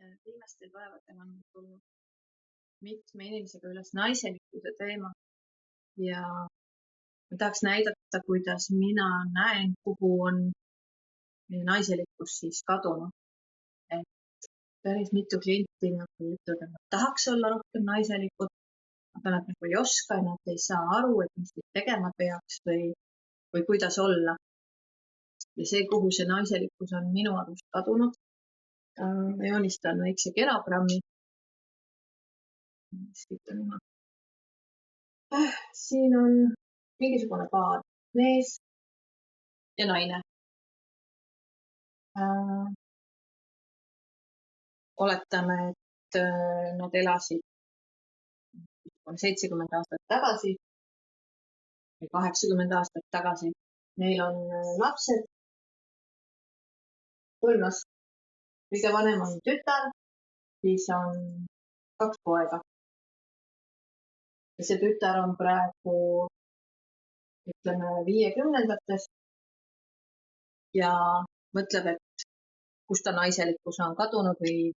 Viimastel päevadel on tulnud mitme inimesega üles naiselikkuse teema ja ma tahaks näidata, kuidas mina näen, kuhu on meie naiselikkus siis kadunud. Et päris mitu klienti nagu ütlevad, et nad tahaks olla rohkem naiselikud, aga nad nagu ei oska ja nad ei saa aru, et mis neid tegema peaks või kuidas olla. Ja see, kuhu see naiselikkus on minu arust kadunud, ma joonistan väikse kenogrammi. Siin on mingisugune paar, mees ja naine. Oletame, et nad elasid 70 aastat tagasi või 80 aastat tagasi. Neil on lapsed, 3 last. Kõige vanem on tütar, siis on 2 poega. Ja see tütar on praegu, ütleme, 50-ndates ja mõtleb, et kus ta naiselikkus on kadunud või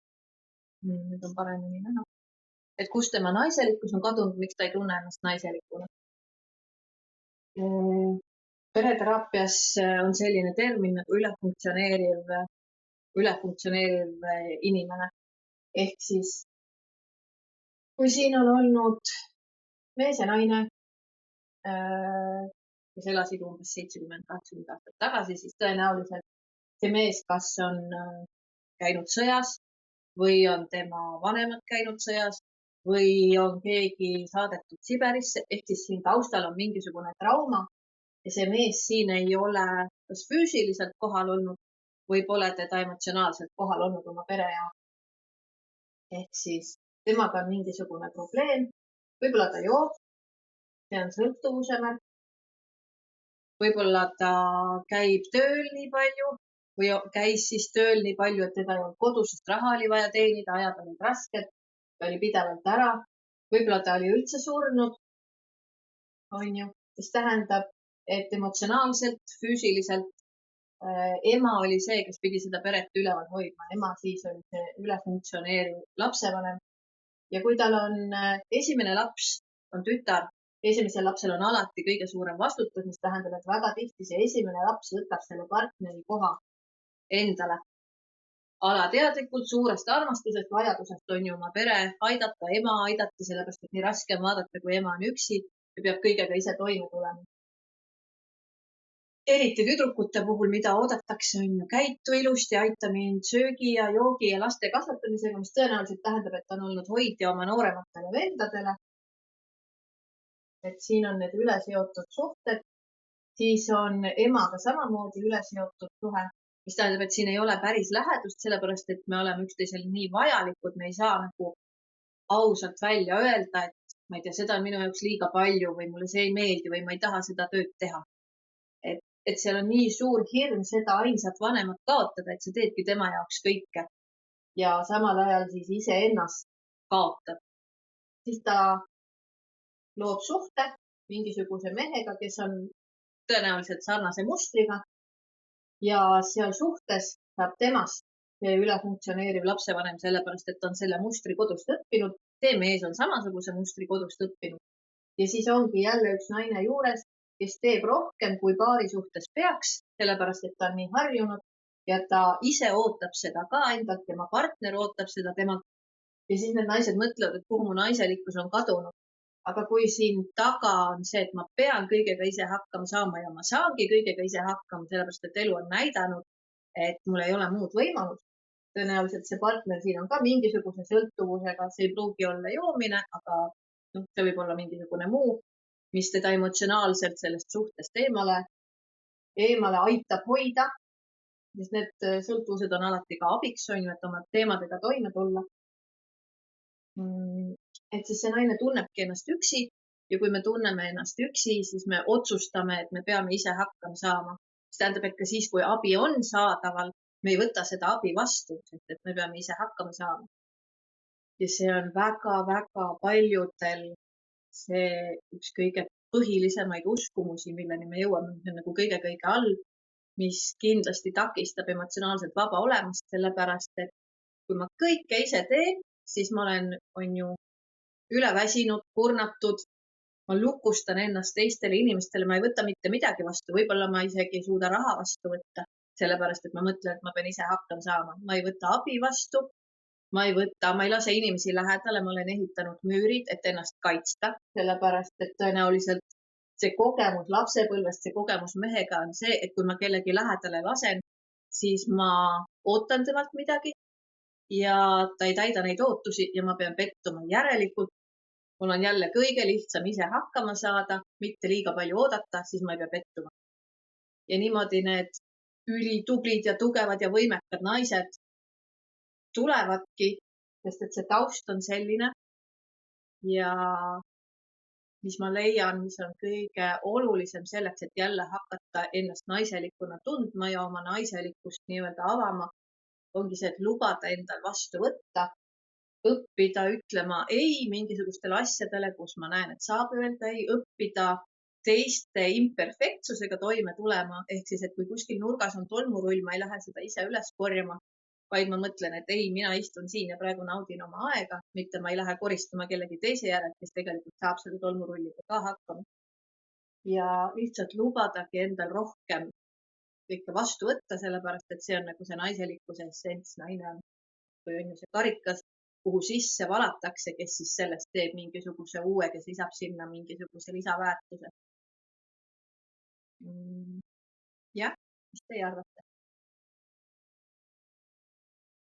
nüüd on paremini näha. Et kus tema naiselikkus on kadunud, miks ta ei tunne ennast naiselikuna. Pereteraapias on selline termin nagu ülefunktsioneeriv inimene. Ehk siis, kui siin on olnud mees ja naine, kes elasid umbes 70-80 aastat tagasi, siis tõenäoliselt see mees kas on käinud sõjas või on tema vanemad käinud sõjas või on keegi saadetud Siberisse, ehk siis siin taustal on mingisugune trauma ja see mees siin ei ole kas füüsiliselt kohal olnud või pole teda emotsionaalselt kohal olnud oma pere jaoks. Ehk siis temaga on mingisugune probleem, võib-olla ta joob, see on sõltuvuse märk, võib-olla ta käib tööl nii palju või käis siis tööl nii palju, et teda ei olnud kodus, sest raha oli vaja teenida, ajad olid rasked, ta oli pidevalt ära, võib-olla ta oli üldse surnud, mis tähendab, et emotsionaalselt, füüsiliselt ema oli see, kes pidi seda peret üleval hoidma. Ema siis oli see ülefunktsioneeriv lapsevanem. Ja kui tal on esimene laps, on tütar, esimesel lapsel on alati kõige suurem vastutus, mis tähendab, et väga tihti see esimene laps võtab selle partneri koha endale. Alateadlikult, suurest armastusest, vajadusest on ju oma pere aidata, ema aidata, sellepärast et nii raske on vaadata, kui ema on üksi ja peab kõigega ise toime tulema. Eriti tüdrukute puhul, mida oodatakse, on ju käitu ilusti, aita mind söögi ja joogi ja laste kasvatamisega, mis tõenäoliselt tähendab, et on olnud hoidja oma noorematele vendadele. Et siin on need üleseotud suhted, siis on emaga samamoodi üleseotud suhe, mis tähendab, et siin ei ole päris lähedust, sellepärast et me oleme üksteisele nii vajalikud, me ei saa nagu ausalt välja öelda, et ma ei tea, seda on minu jaoks liiga palju või mulle see ei meeldi või ma ei taha seda tööd teha. Et seal on nii suur hirm seda ainsat vanemat kaotada, et sa teedki tema jaoks kõike ja samal ajal siis iseennast kaotab. Siis ta loob suhte mingisuguse mehega, kes on tõenäoliselt sarnase mustriga ja seal suhtes saab temast see ülefunktsioneeriv lapsevanem, sellepärast et on selle mustri kodust õppinud. See mees on samasuguse mustri kodust õppinud ja siis ongi jälle üks naine juures, kes teeb rohkem, kui paari suhtes peaks, sellepärast et ta on nii harjunud ja ta ise ootab seda ka endalt, tema partner ootab seda temalt. Ja siis need naised mõtlevad, et kuhu mu naiselikkus on kadunud. Aga kui siin taga on see, et ma pean kõigega ise hakkama saama ja ma saangi kõigega ise hakkama, sellepärast et elu on näidanud, et mul ei ole muud võimalust. Tõenäoliselt see partner siin on ka mingisuguse sõltuvusega, see ei pruugi olla joomine, aga see võib olla mingisugune muu, mis teda emotsionaalselt sellest suhtest eemale aitab hoida. Sest need sõltuvused on alati ka abiks, on ju, et oma teemadega toime tulla. Et siis see naine tunnebki ennast üksi ja kui me tunneme ennast üksi, siis me otsustame, et me peame ise hakkama saama. See tähendab, et ka siis, kui abi on saadaval, me ei võta seda abi vastu, sest et me peame ise hakkama saama. Ja see on väga-väga paljudel see üks kõige põhilisemaid uskumusi, milleni me jõuame, see on nagu kõige all, mis kindlasti takistab emotsionaalselt vaba olemast, sellepärast et kui ma kõike ise teen, siis ma olen, on ju, üleväsinud, kurnatud, ma lukustan ennast teistele inimestele, ma ei võta mitte midagi vastu, võib-olla ma isegi ei suuda raha vastu võtta, sellepärast et ma mõtlen, et ma pean ise hakkama saama. Ma ei võta abi vastu, ma ei lase inimesi lähedale, ma olen ehitanud müürid, et ennast kaitsta, sellepärast et tõenäoliselt see kogemus lapsepõlvest, see kogemus mehega on see, et kui ma kellegi lähedale lasen, siis ma ootan temalt midagi ja ta ei täida neid ootusi ja ma pean pettuma. Järelikult mul on jälle kõige lihtsam ise hakkama saada, mitte liiga palju oodata, siis ma ei pea pettuma. Ja niimoodi need ülitublid ja tugevad ja võimekad naised tulevadki, sest et see taust on selline. Ja mis ma leian, mis on kõige olulisem selleks, et jälle hakata ennast naiselikuna tundma ja oma naiselikkust nii-öelda avama, ongi see, et lubada endal vastu võtta, õppida ütlema ei mingisugustele asjadele, kus ma näen, et saab öelda ei, õppida teiste imperfektsusega toime tulema. Ehk siis, et kui kuskil nurgas on tolmurull, ma ei lähe seda ise üles korjama, vaid ma mõtlen, et ei, mina istun siin ja praegu naudin oma aega, mitte ma ei lähe koristama kellegi teise järelt, kes tegelikult saab selle tolmurulliga ka hakkama. Ja lihtsalt lubadagi endal rohkem kõike vastu võtta, sellepärast, et see on nagu see naiselikkuse essents. Naine on, või on ju see karikas, kuhu sisse valatakse, kes siis sellest teeb mingisuguse uue, kes lisab sinna mingisuguse lisaväärtuse. Jah, mis teie arvate?